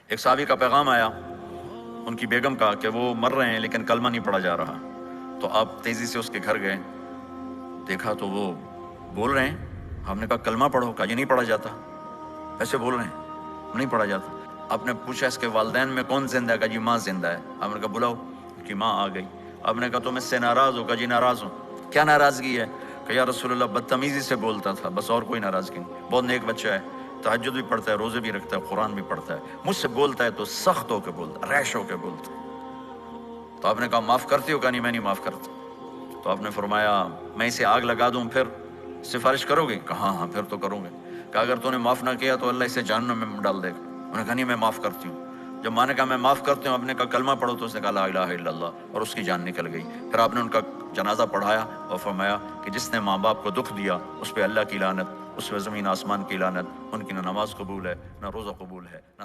ایک صحابی کا پیغام آیا ان کی بیگم کا کہ وہ مر رہے ہیں لیکن کلمہ نہیں پڑھا جا رہا، تو آپ تیزی سے اس کے گھر گئے، دیکھا تو وہ بول رہے ہیں، ہم نے کہا کلمہ پڑھو، کہا یہ نہیں پڑھا جاتا، ایسے بول رہے ہیں نہیں پڑھا جاتا۔ آپ نے پوچھا اس کے والدین میں کون زندہ ہے؟ کہا جی ماں زندہ ہے۔ آپ نے کہا بلاؤ، کہ ماں آ گئی۔ آپ نے کہا تم اس سے ناراض ہو؟ کہا جی ناراض ہوں۔ کیا ناراضگی ہے؟ کہ یا رسول اللہ بدتمیزی سے بولتا تھا، بس اور کوئی ناراضگی نہیں، بہت نیک بچہ ہے، تہجد بھی پڑھتا ہے، روزے بھی رکھتا ہے، قرآن بھی پڑھتا ہے، مجھ سے بولتا ہے تو سخت ہو کے بولتا ہے، ریش ہو کے بولتا ہے۔ تو آپ نے کہا معاف کرتے ہو؟ کہا نہیں میں نہیں معاف کرتا۔ تو آپ نے فرمایا میں اسے آگ لگا دوں پھر سفارش کرو گے؟ کہا ہاں پھر تو کروں گے۔ کہا اگر تو نے معاف نہ کیا تو اللہ اسے جہنم میں ڈال دے گا۔ انہوں نے کہا نہیں میں معاف کرتی ہوں۔ جب ماں نے کہا میں معاف کرتی ہوں، آپ نے کہا کلمہ پڑھو، تو اس نے کہا لا الہ الا اللہ، اور اس کی جان نکل گئی۔ پھر آپ نے ان کا جنازہ پڑھایا اور فرمایا کہ جس نے ماں باپ کو دکھ دیا اس پہ اللہ کی لعنت، اس پہ زمین آسمان کی لعنت، ان کی نہ نماز قبول ہے نہ روزہ قبول ہے نہ